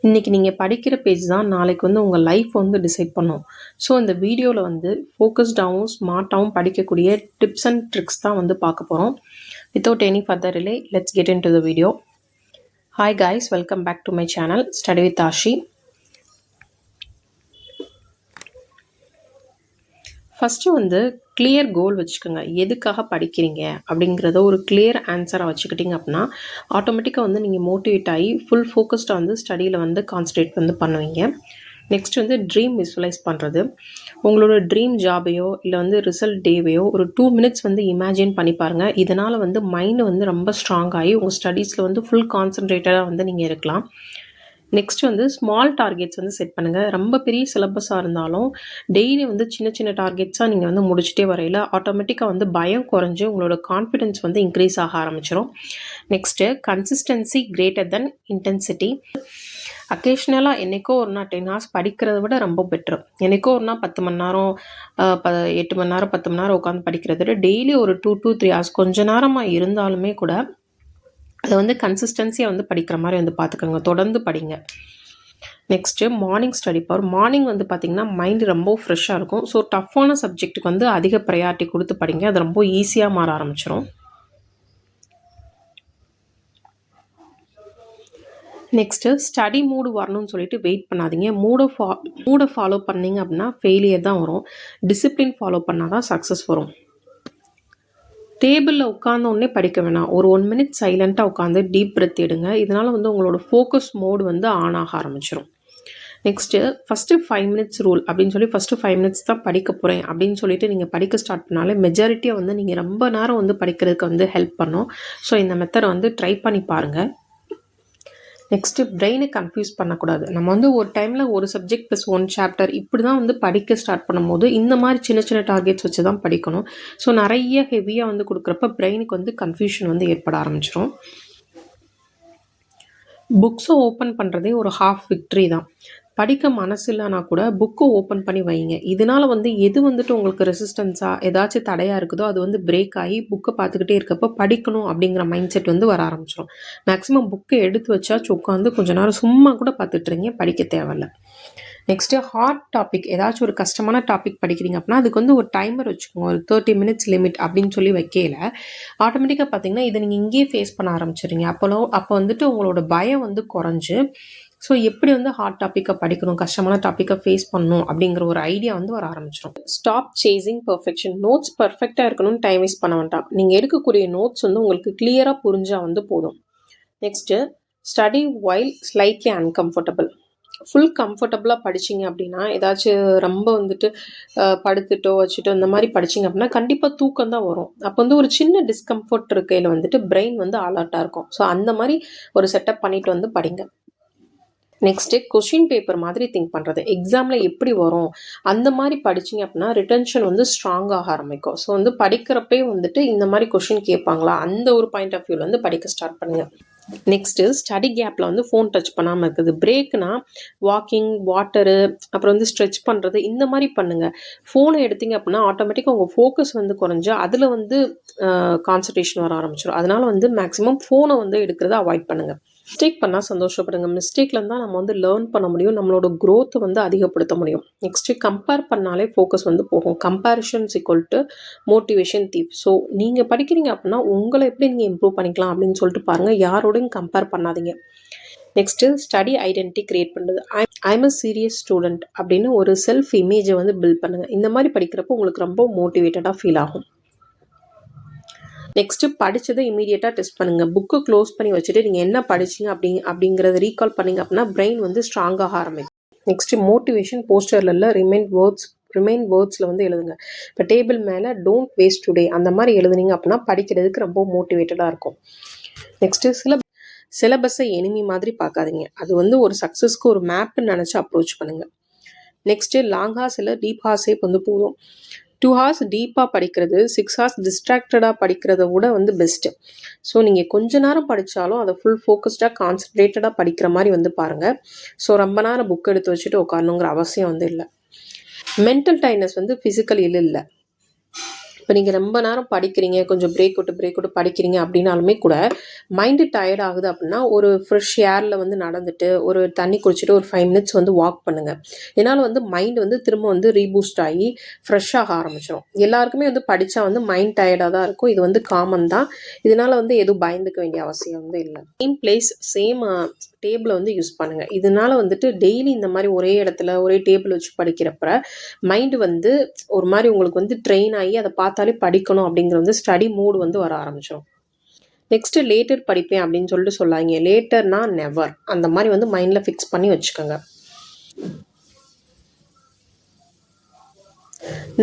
இன்றைக்கி நீங்கள் படிக்கிற பேஜ் தான் நாளைக்கு வந்து உங்கள் லைஃப் வந்து டிசைட் பண்ணும். ஸோ இந்த வீடியோவில் வந்து ஃபோக்கஸ்டாகவும் ஸ்மார்ட்டாகவும் படிக்கக்கூடிய டிப்ஸ் அண்ட் ட்ரிக்ஸ் தான் வந்து பார்க்க போகிறோம். Without any further delay let's get into the video. Hi guys, welcome back to my channel study with Ashi. First வந்து கிளியர் கோல் வச்சுக்கோங்க. எதுக்காக படிக்கிறீங்க அப்படிங்கிறத ஒரு கிளியர் ஆன்சராக வச்சுக்கிட்டிங்க அப்படின்னா ஆட்டோமேட்டிக்காக வந்து நீங்கள் மோட்டிவேட் ஆகி ஃபுல் ஃபோக்கஸ்டாக வந்து ஸ்டடியில் வந்து கான்சன்ட்ரேட் வந்து பண்ணுவீங்க. நெக்ஸ்ட் வந்து ட்ரீம் விசுவலைஸ் பண்ணுறது. உங்களோட ட்ரீம் ஜாபையோ இல்லை வந்து ரிசல்ட் டேவையோ ஒரு 2 minutes வந்து இமேஜின் பண்ணி பாருங்கள். இதனால் வந்து மைண்டு வந்து ரொம்ப ஸ்ட்ராங் ஆகி உங்கள் ஸ்டடீஸில் வந்து ஃபுல் கான்சன்ட்ரேட்டடாக வந்து நீங்கள் இருக்கலாம். நெக்ஸ்ட் வந்து ஸ்மால் டார்கெட்ஸ் வந்து செட் பண்ணுங்கள். ரொம்ப பெரிய சிலபஸாக இருந்தாலும் டெய்லி வந்து சின்ன சின்ன டார்கெட்ஸாக நீங்கள் வந்து முடிச்சுட்டே வரையில் ஆட்டோமேட்டிக்காக வந்து பயம் குறைஞ்சி உங்களோட கான்ஃபிடென்ஸ் வந்து இன்க்ரீஸ் ஆக ஆரம்பிச்சிடும். Next consistency greater than intensity. அக்கேஷ்னலாக என்றைக்கோ ஒரு நாள் 10 hours படிக்கிறத விட ரொம்ப பெட்ரு. என்றைக்கோ ஒரு நாள் 10 மணி நேரம் 8 மணி நேரம் 10 மணி நேரம் உட்காந்து படிக்கிறத விட டெய்லி ஒரு 2 to 3 hours கொஞ்ச நேரமாக இருந்தாலுமே கூட அதை வந்து கன்சிஸ்டன்சியாக வந்து படிக்கிற மாதிரி வந்து பார்த்துக்கோங்க. தொடர்ந்து படிங்க. Next morning study power. Morning வந்து பார்த்திங்கன்னா மைண்டு ரொம்ப ஃப்ரெஷ்ஷாக இருக்கும். ஸோ டஃப்பான சப்ஜெக்ட்டுக்கு வந்து அதிக ப்ரையாரிட்டி கொடுத்து படிங்க. அது ரொம்ப ஈஸியாக மாற ஆரம்பிச்சிடும். நெக்ஸ்ட்டு ஸ்டடி மூடு வரணும்னு சொல்லிட்டு வெயிட் பண்ணாதீங்க. மூடை ஃபாலோ பண்ணிங்க அப்படின்னா ஃபெயிலியர் தான் வரும். டிசிப்ளின் ஃபாலோ பண்ணால் தான் சக்ஸஸ் வரும். டேபிளில் உட்காந்தோடனே படிக்க வேணாம். ஒரு 1 minute சைலண்ட்டாக உட்காந்து டீப் பிரெத் எடுங்க. இதனால் வந்து உங்களோட ஃபோக்கஸ் மோடு வந்து ஆன் ஆக ஆரம்பிச்சிடும். நெக்ஸ்ட்டு ஃபஸ்ட்டு 5 minutes ரூல் அப்படின்னு சொல்லி ஃபஸ்ட்டு 5 minutes தான் படிக்க போகிறேன் அப்படின்னு சொல்லிட்டு நீங்கள் படிக்க ஸ்டார்ட் பண்ணாலே மெஜாரிட்டியாக வந்து நீங்கள் ரொம்ப நேரம் வந்து படிக்கிறதுக்கு வந்து ஹெல்ப் பண்ணும். ஸோ இந்த மெத்தடை வந்து ட்ரை பண்ணி பாருங்கள். நெக்ஸ்ட்டு பிரெயினை கன்ஃபியூஸ் பண்ணக்கூடாது. நம்ம வந்து ஒரு டைமில் ஒரு சப்ஜெக்ட் ப்ளஸ் 1 chapter இப்படி தான் வந்து படிக்க ஸ்டார்ட் பண்ணும்போது இந்த மாதிரி சின்ன சின்ன டார்கெட்ஸ் வச்சு தான் படிக்கணும். ஸோ நிறைய ஹெவியாக வந்து கொடுக்குறப்ப பிரெயினுக்கு வந்து கன்ஃபியூஷன் வந்து ஏற்பட ஆரம்பிச்சிடும். புக்ஸை ஓப்பன் பண்ணுறதே ஒரு ஹாஃப் விக்ட்ரி தான். படிக்க மனசு இல்லைனா கூட புக்கை ஓப்பன் பண்ணி வைங்க. இதனால் வந்து எது வந்துட்டு உங்களுக்கு ரெசிஸ்டன்ஸாக ஏதாச்சும் தடையாக இருக்குதோ அது வந்து பிரேக் ஆகி புக்கை பார்த்துக்கிட்டே இருக்கப்போ படிக்கணும் அப்படிங்கிற மைண்ட் செட் வந்து வர ஆரம்பிச்சிடும். மேக்ஸிமம் புக்கை எடுத்து வச்சாச்சும் உட்காந்து கொஞ்சம் நேரம் சும்மா கூட பார்த்துட்ருங்க, படிக்க தேவையில்ல. நெக்ஸ்ட்டு ஹார்ட் டாபிக், ஏதாச்சும் ஒரு கஷ்டமான டாபிக் படிக்கிறீங்க அப்படின்னா அதுக்கு வந்து ஒரு டைமர் வச்சுக்கோங்க. ஒரு 30 minutes லிமிட் அப்படின்னு சொல்லி வைக்கல ஆட்டோமேட்டிக்காக பார்த்தீங்கன்னா இதை நீங்கள் இங்கேயே ஃபேஸ் பண்ண ஆரம்பிச்சிடுங்க. அப்போ வந்துட்டு உங்களோட பயம் வந்து குறைஞ்சு ஸோ எப்படி வந்து ஹார்ட் டாப்பிக்கை படிக்கணும், கஷ்டமான டாப்பிக்கை ஃபேஸ் பண்ணணும் அப்படிங்கிற ஒரு ஐடியா வந்து வர ஆரம்பிச்சிடும். Stop chasing perfection. நோட்ஸ் பர்ஃபெக்டாக இருக்கணும்னு டைம் வேஸ்ட் பண்ண வேண்டாம். நீங்கள் எடுக்கக்கூடிய நோட்ஸ் வந்து உங்களுக்கு கிளியராக புரிஞ்சால் வந்து போதும். Next study while slightly uncomfortable. Full கம்ஃபர்டபுளாக படிச்சிங்க அப்படின்னா ஏதாச்சும் ரொம்ப வந்துட்டு படுத்துட்டோ வச்சுட்டோ இந்த மாதிரி படிச்சிங்க அப்படின்னா கண்டிப்பாக தூக்கம் தான் வரும். அப்போ வந்து ஒரு சின்ன டிஸ்கம்ஃபர்ட் இருக்கையில் வந்துட்டு பிரெயின் வந்து அலர்ட்டாக இருக்கும். ஸோ அந்த மாதிரி ஒரு செட்டப் பண்ணிட்டு வந்து படிங்க. நெக்ஸ்ட்டு கொஷின் பேப்பர் மாதிரி திங்க் பண்ணுறது. எக்ஸாமில் எப்படி வரும் அந்த மாதிரி படிச்சிங்க அப்படின்னா ரிட்டன்ஷன் வந்து ஸ்ட்ராங்காக ஆரம்பிக்கும். ஸோ வந்து படிக்கிறப்பே வந்துட்டு இந்த மாதிரி கொஷின் கேட்பாங்களா அந்த ஒரு பாயிண்ட் ஆஃப் வியூவில் வந்து படிக்க ஸ்டார்ட் பண்ணுங்கள். நெக்ஸ்ட்டு ஸ்டடி கேப்பில் வந்து ஃபோன் டச் பண்ணாமல் இருக்குது. பிரேக்னா வாக்கிங், வாட்டரு, அப்புறம் வந்து ஸ்ட்ரெச் பண்ணுறது இந்த மாதிரி பண்ணுங்கள். ஃபோனை எடுத்திங்க அப்படின்னா ஆட்டோமேட்டிக்காக உங்கள் ஃபோக்கஸ் வந்து குறைஞ்சா அதில் வந்து கான்சன்ட்ரேஷன் வர ஆரம்பிச்சிடும். அதனால் வந்து மேக்ஸிமம் ஃபோனை வந்து எடுக்கிறத அவாய்ட் பண்ணுங்கள். மிஸ்டேக் பண்ணால் சந்தோஷப்படுங்க. மிஸ்டேக்லேருந்து தான் நம்ம வந்து லேர்ன் பண்ண முடியும், நம்மளோட க்ரோத்தை வந்து அதிகப்படுத்த முடியும். நெக்ஸ்ட்டு கம்பேர் பண்ணாலே ஃபோக்கஸ் வந்து போகும். Comparison equal to motivation Deep. So நீங்கள் படிக்கிறீங்க அப்படின்னா உங்களை எப்படி நீங்கள் இம்ப்ரூவ் பண்ணிக்கலாம் அப்படின்னு சொல்லிட்டு பாருங்கள். யாரோடையும் கம்பேர் பண்ணாதீங்க. நெக்ஸ்ட்டு ஸ்டடி ஐடென்டிட்டி க்ரியேட் பண்ணுறது. ஐம் அ சீரியஸ் ஸ்டூடெண்ட் அப்படின்னு ஒரு செல்ஃப் இமேஜை வந்து பில்ட் பண்ணுங்கள். இந்த மாதிரி படிக்கிறப்போ உங்களுக்கு ரொம்ப மோட்டிவேட்டடாக ஃபீல் ஆகும். நெக்ஸ்ட்டு படித்ததை இமீடியட்டாக டெஸ்ட் பண்ணுங்கள். புக்கு க்ளோஸ் பண்ணி வச்சுட்டு நீங்கள் என்ன படிச்சிங்க அப்படிங்கிறத ரீகால் பண்ணிங்க அப்படின்னா பிரெயின் வந்து ஸ்ட்ராங்காக ஆரம்பிக்கும். நெக்ஸ்ட்டு மோட்டிவேஷன் போஸ்டரில் ரிமைன் வேர்ட்ஸில் வந்து எழுதுங்க. இப்போ டேபிள் மேலே டோன்ட் வேஸ்ட் டுடே அந்த மாதிரி எழுதுனீங்க அப்படின்னா படிக்கிறதுக்கு ரொம்ப மோட்டிவேட்டடாக இருக்கும். நெக்ஸ்ட்டு சிலபஸை எனிமி மாதிரி பார்க்காதீங்க. அது வந்து ஒரு சக்ஸஸ்க்கு ஒரு மேப்புன்னு நினச்சி அப்ரோச் பண்ணுங்கள். நெக்ஸ்ட்டு லாங் ஹார்ஸ் இல்லை டீப் ஹார்ஸே வந்து போதும். 2 hours டீப்பாக படிக்கிறது 6 hours டிஸ்ட்ராக்டடாக படிக்கிறத விட வந்து பெஸ்ட்டு. ஸோ நீங்கள் கொஞ்ச நேரம் படித்தாலும் அதை ஃபுல் ஃபோக்கஸ்டாக கான்சன்ட்ரேட்டடாக படிக்கிற மாதிரி வந்து பாருங்கள். ஸோ ரொம்ப நேரம் புக் எடுத்து வச்சுட்டு உட்காரணுங்கிற அவசியம் வந்து இல்லை. மென்டல் டைட்னஸ் வந்து ஃபிசிக்கல் இல்லை. இப்போ நீங்கள் ரொம்ப நேரம் படிக்கிறீங்க, கொஞ்சம் பிரேக் விட்டு படிக்கிறீங்க அப்படின்னாலுமே கூட மைண்டு டயர்ட் ஆகுது அப்படின்னா ஒரு ஃப்ரெஷ் ஏரில் வந்து நடந்துட்டு ஒரு தண்ணி குடிச்சிட்டு ஒரு 5 மினிட்ஸ் வந்து வாக் பண்ணுங்கள். இதனால் வந்து மைண்ட் வந்து திரும்ப வந்து ரீபூஸ்ட் ஆகி ஃப்ரெஷ்ஷாக ஆரம்பிச்சிடும். எல்லாருக்குமே வந்து படித்தா வந்து மைண்ட் டயர்டாக தான் இருக்கும். இது வந்து காமன் தான். இதனால் வந்து எதுவும் பயந்துக்க வேண்டிய அவசியம் வந்து இல்லை. சேம் பிளேஸ் சேம் டேபிளை வந்து யூஸ் பண்ணுங்கள். இதனால் வந்துட்டு டெய்லி இந்த மாதிரி ஒரே இடத்துல ஒரே டேபிள் வச்சு படிக்கிறப்ப மைண்டு வந்து ஒரு மாதிரி உங்களுக்கு வந்து ட்ரெயின் ஆகி அதை பார்த்தாலே படிக்கணும் அப்படிங்கிற வந்து ஸ்டடி மூடு வந்து வர ஆரம்பிச்சிடும். நெக்ஸ்ட்டு லேட்டர் படிப்பேன் அப்படின்னு சொல்லிட்டு சொல்லாங்க. லேட்டர்னா நெவர், அந்த மாதிரி வந்து மைண்டில் ஃபிக்ஸ் பண்ணி வச்சுக்கோங்க.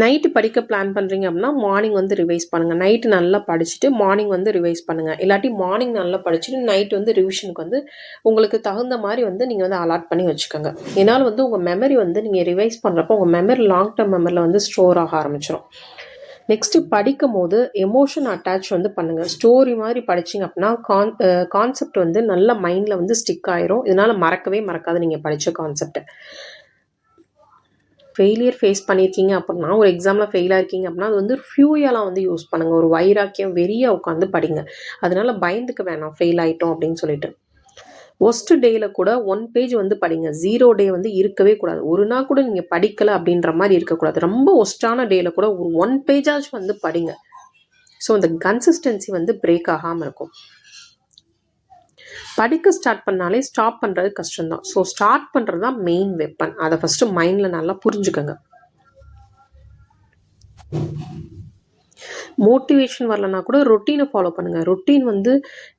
நைட்டு படிக்க பிளான் பண்ணுறீங்க அப்படின்னா மார்னிங் வந்து ரிவைஸ் பண்ணுங்கள். நைட்டு நல்லா படிச்சுட்டு மார்னிங் வந்து ரிவைஸ் பண்ணுங்கள். இல்லாட்டி மார்னிங் நல்லா படிச்சுட்டு நைட் வந்து ரிவிஷனுக்கு வந்து உங்களுக்கு தகுந்த மாதிரி வந்து நீங்கள் வந்து அலாட் பண்ணி வச்சுக்கோங்க. இதனால் வந்து உங்கள் மெமரி வந்து நீங்கள் ரிவைஸ் பண்ணுறப்போ உங்கள் மெமரி லாங் டேர்ம் மெமரியில் வந்து ஸ்டோர் ஆக ஆரம்பிச்சிடும். நெக்ஸ்ட்டு படிக்கும் போது எமோஷன் அட்டாச் வந்து பண்ணுங்கள். ஸ்டோரி மாதிரி படிச்சிங்க அப்படின்னா கான்செப்ட் வந்து நல்ல மைண்டில் வந்து ஸ்டிக் ஆயிரும். இதனால் மறக்கவே மறக்காது நீங்கள் படித்த கான்செப்டை. ஃபெயிலியர் ஃபேஸ் பண்ணியிருக்கீங்க அப்படின்னா ஒரு எக்ஸாமில் ஃபெயிலாக இருக்கீங்க அப்படின்னா அது வந்து ஃபியூயலாக வந்து யூஸ் பண்ணுங்கள். ஒரு வைராக்கியம் வெறியாக உட்காந்து படிங்க. அதனால் பயந்துக்க வேணாம் ஃபெயில் ஆகிட்டோம் அப்படின்னு சொல்லிட்டு. ஒஸ்ட் டேயில் கூட 1 பேஜ் வந்து படிங்க. 0 டே வந்து இருக்கவே கூடாது. ஒரு நாள் கூட நீங்கள் படிக்கலை அப்படின்ற மாதிரி இருக்கக்கூடாது. ரொம்ப ஒஸ்டான டேயில் கூட ஒரு 1 பேஜாச்சும் வந்து படிங்க. ஸோ அந்த கன்சிஸ்டன்சி வந்து பிரேக் ஆகாமல் இருக்கும். படிக்க ஸ்டார்ட் பண்ணாலே ஸ்டாப் பண்ணுறது கஷ்டம்தான். ஸோ ஸ்டார்ட் பண்ணுறது தான் மெயின் வெப்பன். அதை ஃபஸ்ட்டு மைண்டில் நல்லா புரிஞ்சுக்கோங்க. மோட்டிவேஷன் வரலன்னா கூட ரொட்டீனை ஃபாலோ பண்ணுங்கள். ரொட்டீன் வந்து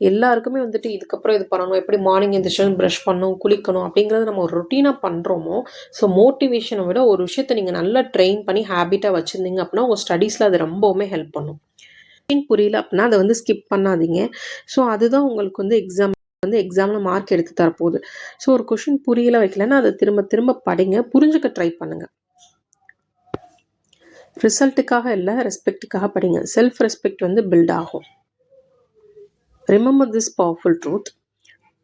எல்லாருக்குமே வந்துட்டு இதுக்கப்புறம் இது பண்ணணும், எப்படி மார்னிங் எழுந்திரிச்சு ப்ரஷ் பண்ணணும், குளிக்கணும் அப்படிங்கிறது நம்ம ஒரு ரொட்டீனாக பண்ணுறோமோ, ஸோ மோட்டிவேஷனை விட ஒரு விஷயத்தை நீங்கள் நல்லா ட்ரெயின் பண்ணி ஹேபிட்டாக வச்சுருந்தீங்க அப்படின்னா உங்கள் ஸ்டடீஸில் அது ரொம்பவுமே ஹெல்ப் பண்ணும். புரியல அப்படின்னா அதை வந்து ஸ்கிப் பண்ணாதீங்க. ஸோ அதுதான் உங்களுக்கு வந்து எக்ஸாமில் மார்க் எடுத்து தரப்போகுது. ஸோ ஒரு கொஷின் புரியல வைக்கலன்னா அதை திரும்ப திரும்ப படிங்க, புரிஞ்சுக்க ட்ரை பண்ணுங்கள். ரிசல்ட்டுக்காக இல்லை, ரெஸ்பெக்ட்டுக்காக படிங்க. செல்ஃப் ரெஸ்பெக்ட் வந்து பில்ட் ஆகும். Remember this powerful truth.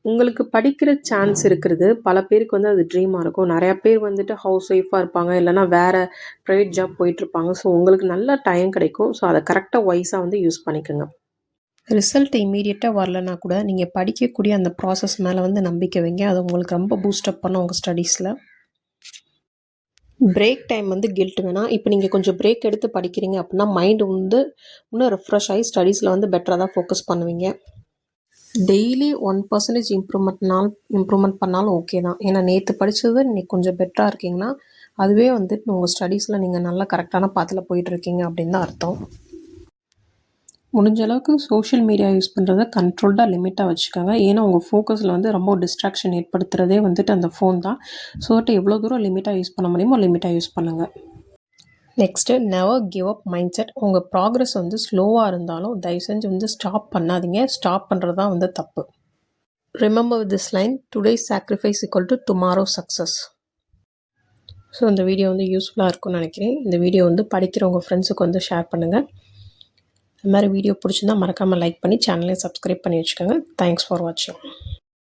உங்களுக்கு படிக்கிற சான்ஸ் இருக்கிறது பல பேருக்கு வந்து அது ட்ரீமாக இருக்கும். நிறையா பேர் வந்துட்டு ஹவுஸ் ஒய்ஃபாக இருப்பாங்க, இல்லைனா வேறு ப்ரைவேட் ஜாப் போயிட்டுருப்பாங்க. ஸோ உங்களுக்கு நல்ல டைம் கிடைக்கும். ஸோ அதை கரெக்டாக வைஸாக வந்து யூஸ் பண்ணிக்கோங்க. ரிசல்ட் இம்மீடியட்டாக வரலனா கூட நீங்கள் படிக்கக்கூடிய அந்த ப்ராசஸ் மேலே வந்து நம்பிக்கை வைங்க. அது உங்களுக்கு ரொம்ப பூஸ்டப் பண்ணும் உங்கள் ஸ்டடீஸில். பிரேக் டைம் வந்து கில்ட் வேணாம். இப்போ நீங்கள் கொஞ்சம் பிரேக் எடுத்து படிக்கிறீங்க அப்படின்னா மைண்டு வந்து இன்னும் ரெஃப்ரெஷ் ஆகி ஸ்டடீஸில் வந்து பெட்டராக தான் ஃபோக்கஸ் பண்ணுவீங்க. டெய்லி 1% இம்ப்ரூவ்மெண்ட் பண்ணாலும் ஓகே தான். ஏன்னா நேற்று படித்தது இன்றைக்கி கொஞ்சம் பெட்டராக இருக்கீங்கன்னா அதுவே வந்துட்டு உங்கள் ஸ்டடீஸில் நீங்கள் நல்லா கரெக்டான பாத்தில் போயிட்டுருக்கீங்க அப்படின்னு தான் அர்த்தம். முடிஞ்ச அளவுக்கு சோஷியல் மீடியா யூஸ் பண்ணுறத கண்ட்ரோல்டாக லிமிட்டாக வச்சுக்கோங்க. ஏன்னா உங்கள் ஃபோக்கஸில் வந்து ரொம்ப டிஸ்ட்ராக்ஷன் ஏற்படுத்துகிறதே வந்துட்டு அந்த ஃபோன் தான். ஸோ எவ்வளோ தூரம் லிமிட்டாக யூஸ் பண்ண முடியுமோ லிமிட்டாக யூஸ் பண்ணுங்கள். Next never give up mind set. உங்கள் ப்ராக்ரஸ் வந்து ஸ்லோவாக இருந்தாலும் தயவு செஞ்சு வந்து ஸ்டாப் பண்ணாதீங்க. ஸ்டாப் பண்ணுறது தான் வந்து தப்பு. Remember this line, today's sacrifice equal to tomorrow success. So இந்த வீடியோ வந்து யூஸ்ஃபுல்லாக இருக்கும்னு நினைக்கிறேன். இந்த வீடியோ வந்து படிக்கிற உங்கள் ஃப்ரெண்ட்ஸுக்கு வந்து ஷேர் பண்ணுங்கள். இந்த மாதிரி வீடியோ பிடிச்சிருந்தா மறக்காமல் லைக் பண்ணி சேனலையும் சப்ஸ்கிரைப் பண்ணி வச்சுக்கோங்க. தேங்க்ஸ் ஃபார் வாட்சிங்.